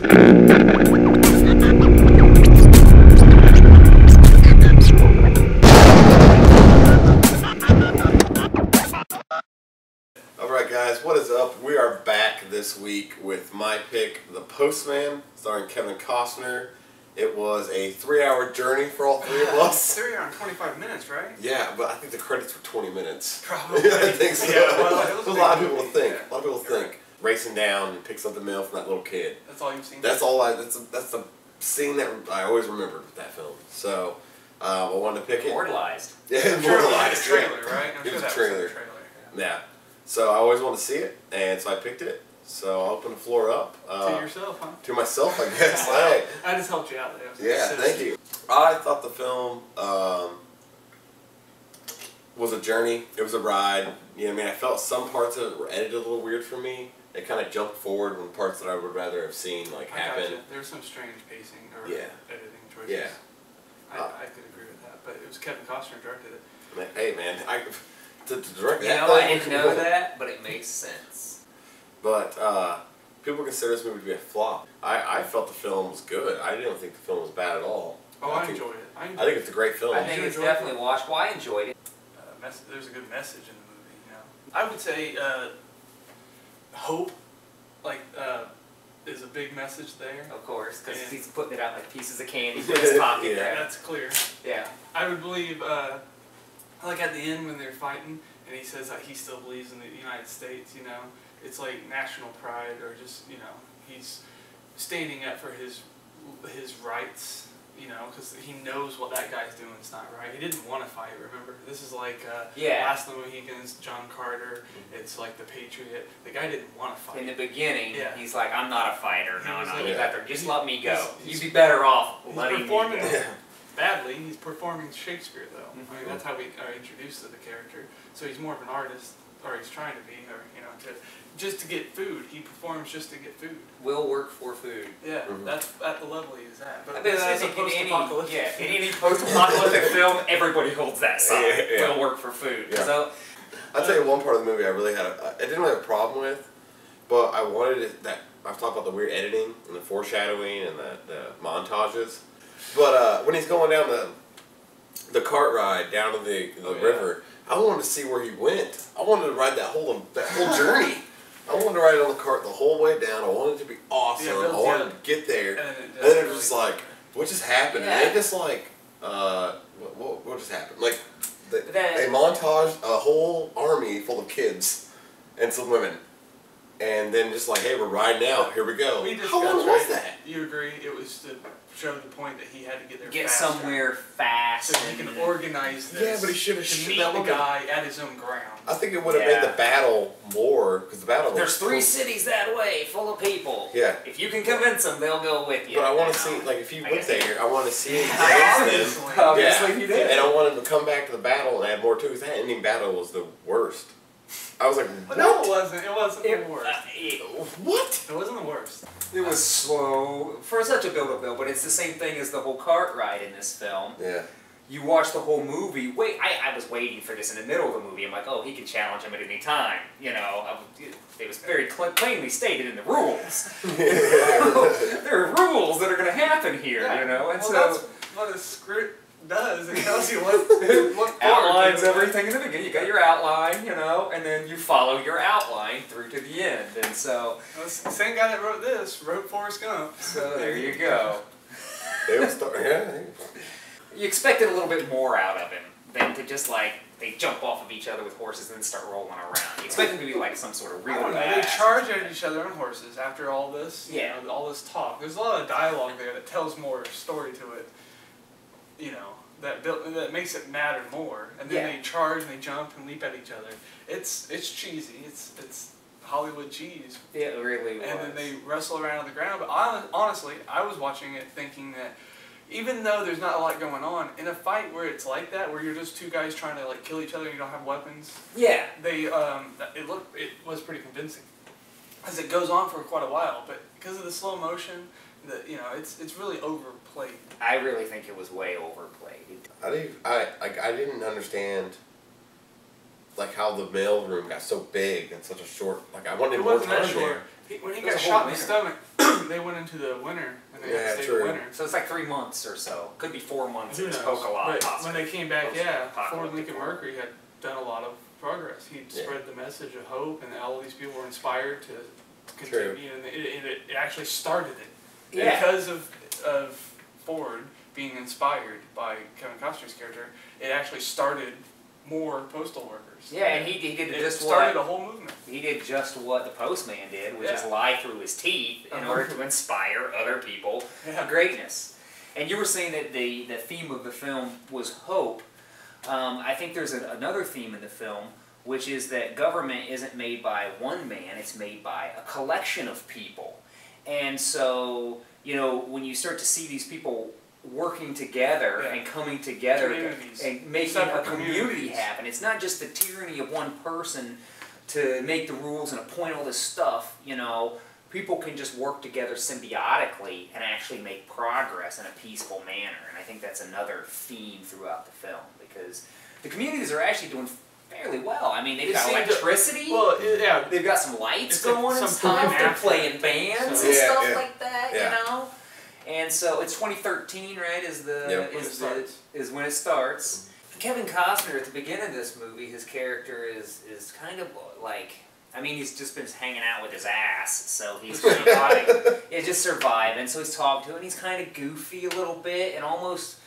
Alright guys, what is up? We are back this week with my pick, The Postman, starring Kevin Costner. It was a 3-hour journey for all three of us. 3 hours and 25 minutes, right? Yeah, but I think the credits were 20 minutes. Probably. I think so. Yeah, well, a lot of people think. Yeah. A lot of people think. Racing down and picks up the mail from that little kid. That's all you've seen? That's all that's the scene that I always remembered with that film. So, I wanted to pick it. Immortalized. Yeah, immortalized. Trailer, right? It was a trailer. Yeah. So I always wanted to see it, and so I picked it. So I'll open the floor up. To yourself, huh? To myself, I guess. Hey. I just helped you out there. Yeah, thank you. I thought the film was a journey. It was a ride. You know what I mean? I felt some parts of it were edited a little weird for me. They kind of jumped forward when parts that I would rather have seen happen. Gotcha. There was some strange pacing or editing choices. Yeah. I could agree with that, but it was Kevin Costner who directed it. Hey man, to direct that. You know, I didn't know that, but it makes sense. But people consider this movie to be a flop. I felt the film was good. I didn't think the film was bad at all. Oh, I enjoyed it. I think it's a great film. I think it's definitely watchable. I enjoyed it. There's a good message in the movie. You know, I would say hope, is a big message there. Of course, because he's putting it out like pieces of candy in his pocket there. That's clear. Yeah. I would believe, like at the end when they're fighting, and he says that he still believes in the United States, you know, it's like national pride, or just, you know, he's standing up for his rights, you know, because he knows what that guy's doing is not right. He didn't want to fight, remember? This is like Last of the Mohicans, John Carter, it's like The Patriot. The guy didn't want to fight. In the beginning, he's like, I'm not a fighter. No, you better just let me go. You'd be he's better off letting me go. Badly, he's performing Shakespeare though. I mean, that's how we are introduced to the character. So he's more of an artist, or he's trying to be, or you know, just to get food. He performs just to get food. Will work for food. Yeah, that's at the level he's at. But in any post-apocalyptic film, everybody holds that sign. Will work for food. Yeah. So, I'll tell you one part of the movie I really had I didn't really have a problem with, but I wanted it that I've talked about the weird editing and the foreshadowing and the montages. But when he's going down the cart ride down to the river, I wanted to see where he went. I wanted to ride that whole journey. I wanted to ride on the cart the whole way down. I wanted it to be awesome. I wanted to get there. And then it was just like, what just happened? And it just like, what just happened? Like, they montaged a whole army full of kids and some women. And then just like, hey, we're riding out. Here we go. How long was that? You agree? It was to show the point that he had to get there get faster. somewhere fast. So he can organize this. Yeah, but he should have to meet the guy at his own ground. I think it would have made the battle more, because the battle There's 3 cities that way, full of people. Yeah. If you can convince them, they'll go with you. But I want to see, like, if you went there, I want to see him dance them. Obviously he did. And I want him to come back to the battle and add more to it, because that ending battle was the worst. I was like, what? No, it wasn't. It wasn't the worst. What? It wasn't the worst. It was slow for such a build-up though, but it's the same thing as the whole cart ride in this film. Yeah. You watch the whole movie. I was waiting for this in the middle of the movie. I'm like, oh, he can challenge him at any time. You know, it was very plainly stated in the rules. There are rules that are going to happen here. You know, and that's what a script does. It tells you what outlines everything in the beginning. You got your outline, you know, and then you follow your outline through to the end. And so, the same guy that wrote this wrote Forrest Gump. So there you go. You expected a little bit more out of him than to just like they jump off of each other with horses and then start rolling around. You expect him to be like some sort of real badass. They charge at each other on horses after all this. Yeah. You know, all this talk. There's a lot of dialogue there that tells more story to it. You know, that makes it matter more. And then they charge and they jump and leap at each other. It's cheesy. It's Hollywood cheese. Yeah, it really was. And then they wrestle around on the ground. But honestly, I was watching it thinking that even though there's not a lot going on, in a fight where it's like that, where you're just 2 guys trying to like kill each other and you don't have weapons, yeah, it was pretty convincing, as it goes on for quite a while. But because of the slow motion, it's really overplayed. I really think it was way overplayed. I didn't understand like how the mail room got so big in such a short. Like I wanted more time there. When he got shot in the stomach, they went into the winter and they Yeah, had to stay true. the winter. So it's like 3 months or so. Could be 4 months. Who It's knows? Poke-a-lot, But when they came back, Ford Lincoln War. Mercury had done a lot of progress. He'd spread the message of hope, and all of these people were inspired to continue. And it actually started it. Yeah. Because of Ford being inspired by Kevin Costner's character, it actually started more postal workers. Yeah, and he did just started a whole movement. He did just what the Postman did, which is lie through his teeth in order to inspire other people to greatness. And you were saying that the theme of the film was hope. I think there's another theme in the film, which is that government isn't made by one man, it's made by a collection of people. And so, you know, when you start to see these people working together and coming together and making a community happen, it's not just the tyranny of one person to make the rules and appoint all this stuff, you know. People can just work together symbiotically and actually make progress in a peaceful manner. And I think that's another theme throughout the film, because the communities are actually doing fairly well. I mean, they've got electricity, they've got some lights going and stuff, they're playing bands and stuff like that, you know? And so it's 2013, right, is when it starts. Kevin Costner, at the beginning of this movie, his character is kind of like, I mean, he's just been hanging out with his ass, so he's surviving. Just surviving. So he's talking to it, and he's kind of goofy a little bit, and almost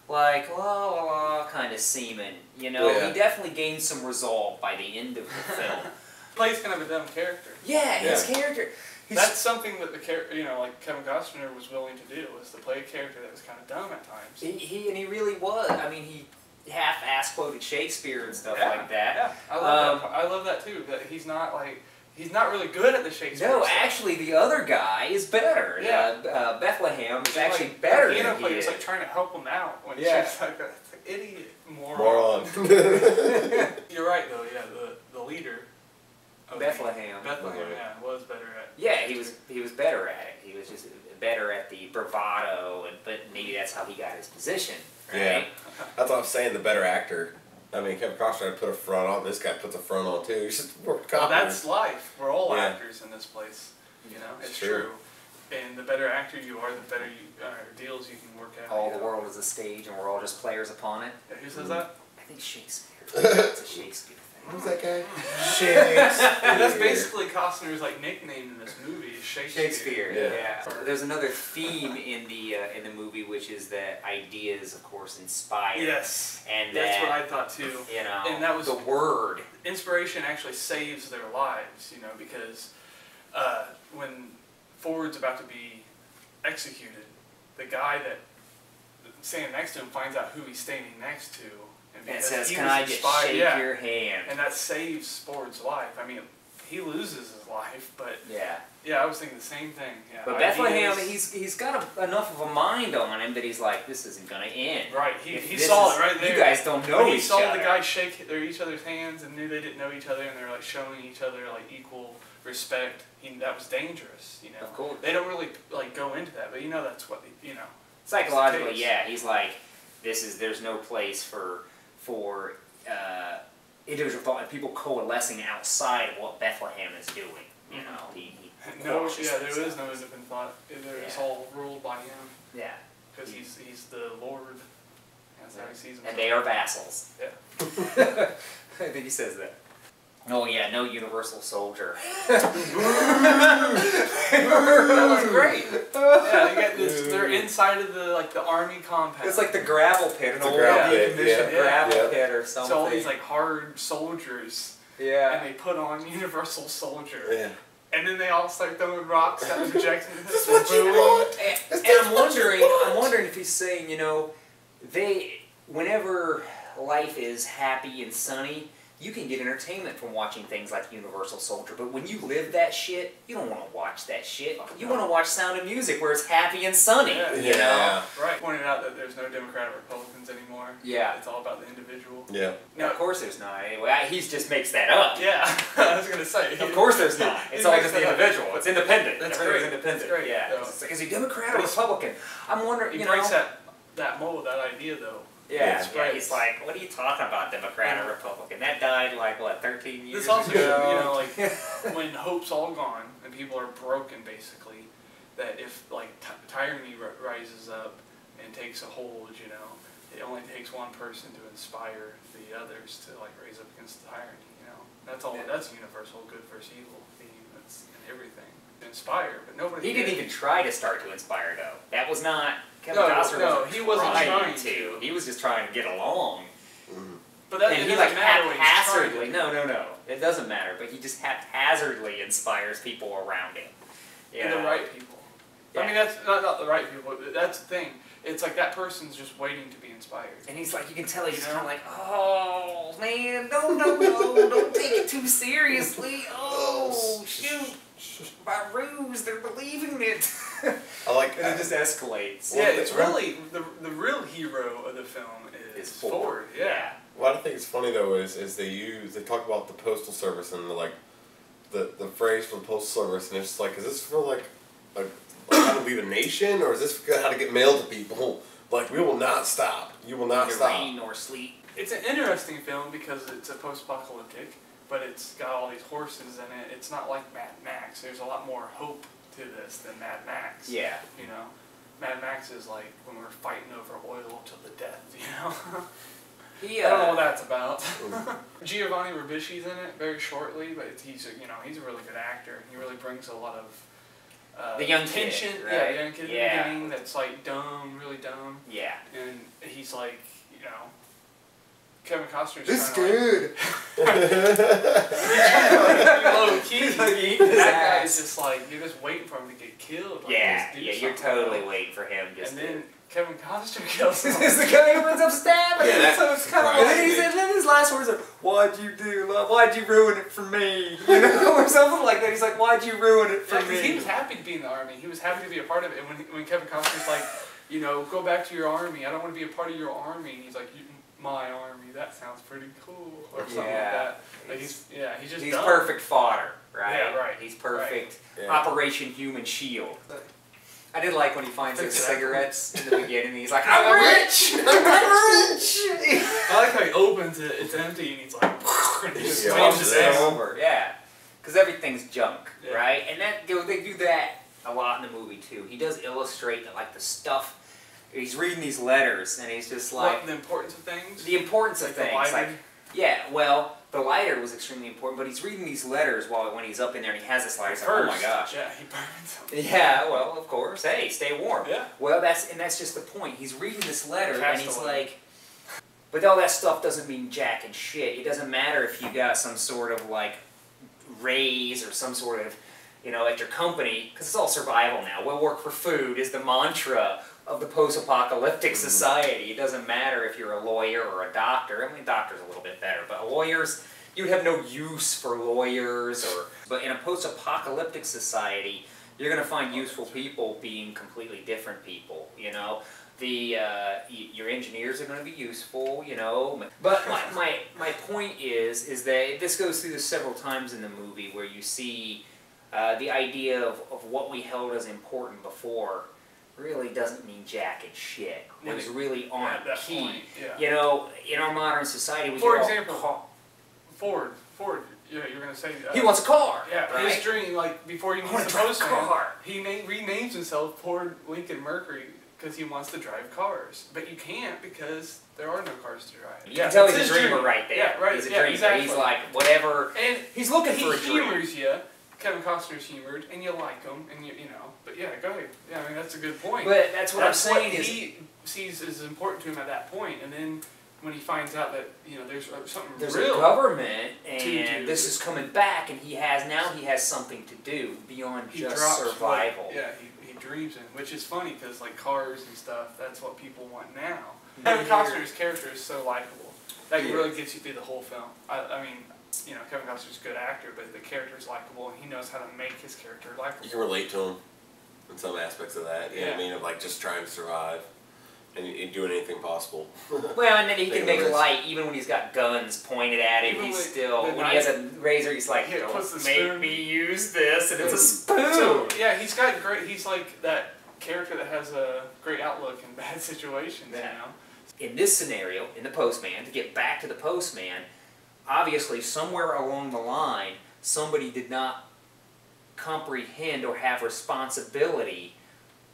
like, la la la, kind of seeming. You know, he definitely gains some resolve by the end of the film. Plays kind of a dumb character. Yeah, his character. That's something that the character, you know, like Kevin Costner was willing to do, was to play a character that was kind of dumb at times. He really was. I mean, he half-ass quoted Shakespeare and stuff like that. Yeah, I love that too. That he's not really good at the Shakespeare. No, stuff. actually, the other guy is better. Yeah, Bethlehem is actually better than he is. He's like trying to help him out when she's like an idiot moron. You're right though. Yeah, the leader. Bethlehem. Was better at. Yeah, he was better at it. He was just better at the bravado, but maybe that's how he got his position. Right? Yeah, that's what I'm saying. The better actor. I mean, Kevin Costner put a front on. This guy puts a front on too. He's just well, that's life. We're all actors in this place. You know, it's true. And the better actor you are, the better deals you can work out. All the world is a stage, and we're all just players upon it. Yeah, who says that? I think Shakespeare. It's a Shakespeare. Who's that guy? Shakespeare. That's basically Costner's like nickname in this movie. Is Shakespeare. Yeah. There's another theme in the movie, which is that ideas, of course, inspire. Yes. And that's what I thought too. You know, and that was the word. Inspiration actually saves their lives. You know, because when Ford's about to be executed, the guy that standing next to him finds out who he's standing next to. And says, "Can I just shake your hand?" And that saves Ford's life. I mean, he loses his life, but I was thinking the same thing. Yeah, but Bethlehem, he's got enough of a mind on him that he's like, this isn't gonna end. Right. He saw it right there. You guys don't know each other. He saw the guys shake each other's hands and knew they didn't know each other, and they're like showing each other like equal respect. That was dangerous. You know. Of course. They don't really like go into that, but you know that's what you know. Psychologically, he's like, there's no place for individual thought and people coalescing outside of what Bethlehem is doing. You know, there is no independent thought. It's all ruled by him. Yeah. Because he's the Lord. That's how he sees himself. And they are vassals. Yeah. I think he says that. Oh yeah, no universal soldier. That was great. Yeah, they got this, they're inside of the army compound. It's like the gravel pit, an old decommissioned gravel pit or something. So all these like hard soldiers. Yeah. And they put on universal soldier. Yeah. And then they all start throwing rocks at the Jackson. This is what you want. And I'm wondering if he's saying, you know, whenever life is happy and sunny, you can get entertainment from watching things like Universal Soldier, but when you live that shit, you don't want to watch that shit. You want to watch Sound of Music where it's happy and sunny, you know? Right. Pointed out that there's no Democrat or Republicans anymore. Yeah. It's all about the individual. Yeah. No, of course there's not. Anyway, he just makes that up. Yeah, I was going to say. Of course there's not. It's all just the individual. It's independent. That's Everything's great. independent. That's great. Yeah. It's like, is he Democrat or Republican? I'm wondering, he breaks that mold, that idea, though. Yeah, he's like, what are you talking about, Democrat or Republican? That died like, what, 13 years ago? This also, ago? you know, like, when hope's all gone and people are broken, basically, that if like tyranny rises up and takes a hold, you know, it only takes one person to inspire the others to like raise up against the tyranny. You know, that's all. That's universal good versus evil theme. That's in everything. Inspire, but nobody. He didn't even try to start to inspire though. That was not Kevin No, Costner. no, he wasn't trying to. He was just trying to get along. But that, And it he doesn't like matter what he's trying haphazardly. to do. No. It doesn't matter. But he just haphazardly inspires people around him. And the right people. Yeah. I mean, that's not the right people. But that's the thing. It's like that person's just waiting to be inspired. And he's like, you can tell he's kind of like, oh man, no, don't take it too seriously. Oh shoot, my ruse, they're believing it. I like. And it just escalates. Yeah, it's really the real hero of the film is Ford. Yeah. What I think is funny though is they talk about the postal service and the phrase for the postal service, and it's just like, is this for like how to lead a nation, or is this for how to get mail to people? Like, we will not stop. You will not stop. Rain or sleet. It's an interesting film because it's a post-apocalyptic, but it's got all these horses in it. It's not like Mad Max. There's a lot more hope to this than Mad Max. Yeah. You know, Mad Max is like when we're fighting over oil till the death. You know. I don't know what that's about. Giovanni Ribisi's in it very shortly, but he's a really good actor. He really brings a lot of the young tension. kid, right? Yeah, the young kid in the beginning that's like dumb, really dumb. Yeah. And he's like, you know, Kevin Costner's This trying good. to like, low key. That guy's just like, you're just waiting for him to get killed. Like, You're totally waiting for him just and then Kevin Costner kills him. Is the guy who ends up stabbing him. Yeah, So it's kind of and then his last words are, why'd you do, love? Why'd you ruin it for me? You know, or something like that. He's like, why'd you ruin it for me? He was happy to be in the army. He was happy to be a part of it. And when Kevin Costner's like, you know, go back to your army. I don't want to be a part of your army. And he's like, my army. That sounds pretty cool, or something like that. Like he's just dumb. Perfect fodder, right? Yeah, right. He's perfect. Right. Yeah. Operation Human Shield. I did like when he finds his cigarettes in the beginning. He's like, I'm I'm rich! rich! I'm rich! I like how he opens it, it's empty, and he's like, and he just Yeah, waves it's his hand. over. Yeah. Because everything's junk, Yeah. right? And they do that a lot in the movie, too. He does illustrate that, like, the stuff. He's reading these letters, and he's just like... What, the importance of things? The importance of Like things. the lighter? Like, yeah, well, the lighter was extremely important, but he's reading these letters when he's up in there and he has this lighter. He's like, oh my gosh. Yeah, he burns them. Yeah, well, of course. Hey, stay warm. Yeah. Well, that's just the point. He's reading this letter and he's Castaway. like, but all that stuff doesn't mean jack and shit. It doesn't matter if you got some sort of like raise or some sort of, you know, at your company, because it's all survival now. We'll work for food is the mantra of the post-apocalyptic society. It doesn't matter if you're a lawyer or a doctor. I mean, doctor's a little bit better, but lawyers, you'd have no use for lawyers. But in a post-apocalyptic society, you're going to find useful people being completely different people, you know. Your engineers are going to be useful, you know. But my point is that this goes through this several times in the movie where you see the idea of what we held as important before really doesn't mean jack and shit. Those really aren't key. Point, yeah. You know, in our modern society, we For get all example, Ford, yeah, you're going to say... he wants a car. Yeah, right? his dream, like, before he meets the Postman, he renames himself Ford Lincoln Mercury because he wants to drive cars. But you can't because there are no cars to drive. You can tell he's a dreamer right there. Yeah, right. He's a yeah, dreamer. Exactly. He's like, whatever. And he's looking for a he dream. humors you. Kevin Costner's humored, and you like him, and you know. But yeah, go ahead. Yeah, I mean, that's a good point. But that's what I'm saying is... he sees as important to him at that point, and then... when he finds out that, you know, there's something there's real a government and to do. this is coming back and he has something to do beyond he just drops survival. What, yeah, he dreams in, which is funny because like cars and stuff, that's what people want now. Kevin Costner's character is so likable. That really gets you through the whole film. I mean, you know, Kevin Costner's a good actor, but the character's likable and he knows how to make his character likable. You can relate to him in some aspects of that. You know what I mean? Of like just trying to survive. And doing anything possible. Well, and then he can make light, even when he's got guns pointed at him, he's still, when he has a razor, he's like, don't make me use this, and it's a spoon! So, yeah, he's like that character that has a great outlook in bad situations, you know? In this scenario, in the Postman, to get back to the Postman, obviously somewhere along the line, somebody did not comprehend or have responsibility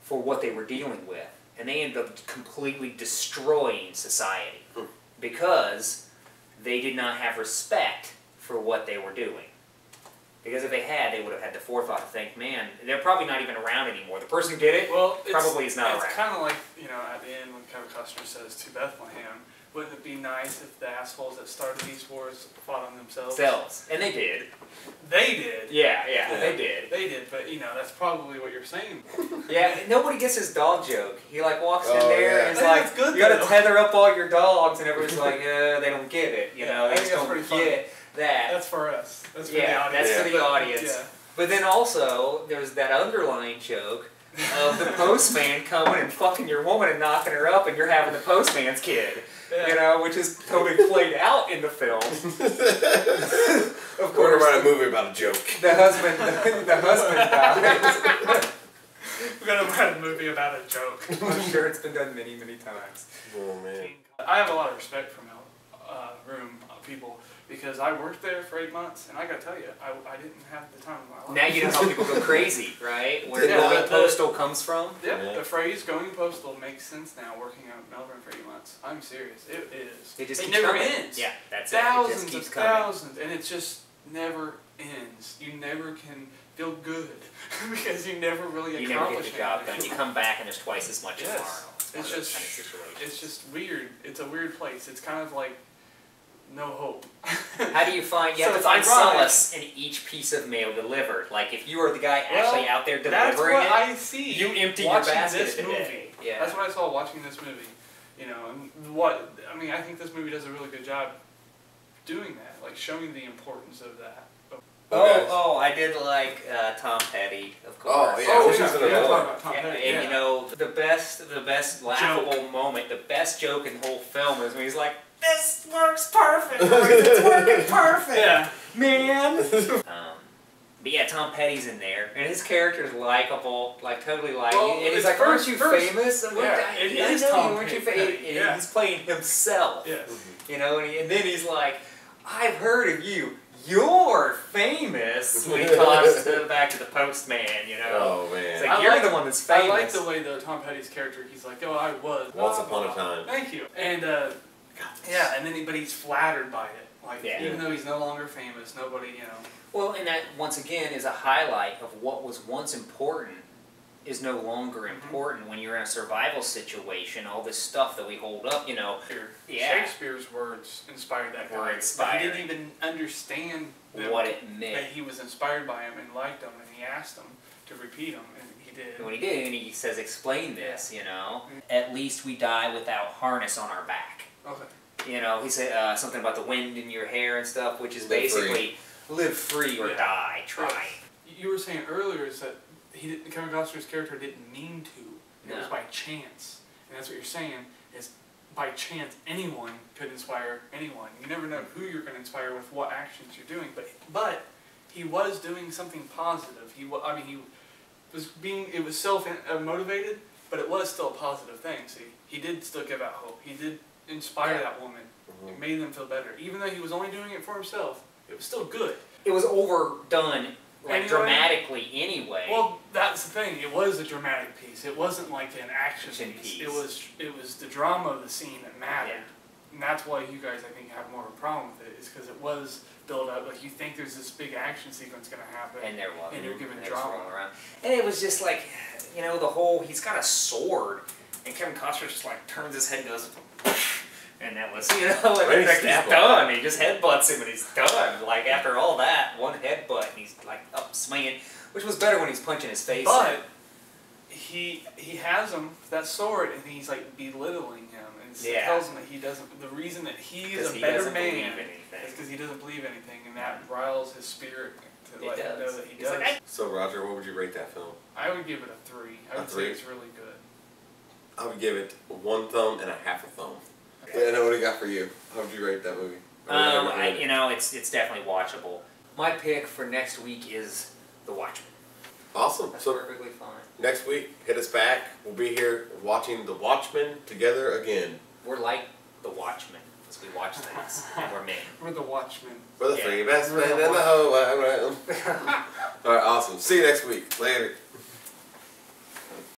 for what they were dealing with. And they ended up completely destroying society because they did not have respect for what they were doing. Because if they had, they would have had the forethought to think, man, they're probably not even around anymore. The person who did it probably is not around. It's kind of like, you know, at the end when Kevin Costner says to Bethlehem, wouldn't it be nice if the assholes that started these wars fought on themselves? And they did. They did. Yeah, they did. They did, but you know, that's probably what you're saying. Yeah, nobody gets his dog joke. He like walks in there and is I think like, that's good, you gotta though. tether up all your dogs, and everybody's like, they don't get it. You know, I they think just that's don't pretty funny. get that. That's for us. That's for the Yeah, audience. that's for the audience. Yeah. But then also, there's that underlying joke of the postman coming and fucking your woman and knocking her up, and you're having the postman's kid. Yeah. You know, which is totally played out in the film. Of We're course, gonna write a movie about a joke. the husband dies. We're gonna write a movie about a joke. I'm sure it's been done many, many times. Oh man. I have a lot of respect for room people because I worked there for 8 months, and I gotta tell you, I didn't have the time of my life. Now you know how people go crazy, right? Where Yeah, going the- postal comes from. Yep, the phrase "going postal" makes sense now. Working out in Melbourne for 8 months, I'm serious. It is. It just it keeps never coming. ends. Yeah, that's thousands it. It just keeps of coming. thousands, and it just never ends. You never can feel good because you never really You never accomplish get the job anything. done. You come back and there's twice as much Yes. tomorrow. It's one It's of those just- kind of situations. It's just weird. It's a weird place. It's kind of like no hope. How do you find? You So have to it's find ironic. solace in each piece of mail delivered. Like if you are the guy actually out there That's delivering what it, I see. you empty your watching basket this of the movie. day. Yeah. That's what I saw watching this movie. You know, and what I mean, I think this movie does a really good job doing that, like showing the importance of that. Oh, I did like Tom Petty, of course. Oh, yeah, she's in yeah, another talk one. about Tom Yeah, Petty, and yeah. you know, the best laughable moment, the best joke in the whole film is when he's like, "This works perfect, it's working perfect, Yeah. man." But yeah, Tom Petty's in there, and his character is likable, like totally like. Well, and he's it's like, first- "Aren't you first- famous?" I'm like, yeah, "I it know is you, Tom aren't you Petty, famous?" And yeah. he's playing himself. Yes. You know, and then he's like, "I've heard of you. You're famous." When he talks back to the postman, you know. Oh man. It's like, you're the one that's famous. I like the way the Tom Petty's character. He's like, "Oh, I was." Once upon a time. Thank you. And yeah, and then but he's flattered by it. Like Yeah. even though he's no longer famous, nobody, you know. Well, and that once again is a highlight of what was once important is no longer important when you're in a survival situation. All this stuff that we hold up, you know. Yeah. Shakespeare's words inspired that guy. Were But inspiring. he didn't even understand What it that meant. he was inspired by him and liked him, and he asked him to repeat them, and he did. And when he did, and he says, "Explain this," you know. Mhm. At least we die without harness on our back. Okay. You know, he said something about the wind in your hair and stuff, which is Live free. basically live free or Yeah. die. Try. You were saying earlier is that Kevin Costner's character didn't mean to. It was No. by chance, and that's what you're saying is by chance anyone could inspire anyone. You never know who you're going to inspire with what actions you're doing, but he was doing something positive. He was being, it was self motivated, but it was still a positive thing. See, he did still give out hope. He did inspire that woman. It made them feel better, even though he was only doing it for himself. It was still good. It was overdone, like Anyway. dramatically anyway. Well, that's the thing. It was a dramatic piece. It wasn't like an action Action piece. piece. It was the drama of the scene that mattered. Yeah. And that's why you guys, I think, have more of a problem with it, is because it was built up. Like, you think there's this big action sequence going to happen. And there was. And you're given It was drama. rolling around. And it was just like, you know, the whole, he's got a sword, and Kevin Costner just like turns his head and goes, and that was, you know, like, Right, he's he's done. He just headbutts him and he's done. Like, after all that, one headbutt, and he's like up swinging, which was better when he's punching his face. But he has him, that sword, and he's like belittling him. And Yeah. tells him that he doesn't, the reason that he is 'Cause a he better doesn't man believe is anything. because he doesn't believe anything. And that riles his spirit to It let him know does. that he He's does. like, So Roger, what would you rate that film? I would give it a 3. I A would 3? say it's really good. I would give it 1 thumb and a half a thumb. And what do you got for you? How would you rate that movie? You know, it's definitely watchable. My pick for next week is The Watchmen. Awesome. That's So perfectly fine. next week, hit us back. We'll be here watching The Watchmen together again. We're like The Watchmen. because we watch things. And we're men. We're the Watchmen. We're the three best men in the whole wide world. Alright, awesome. See you next week. Later.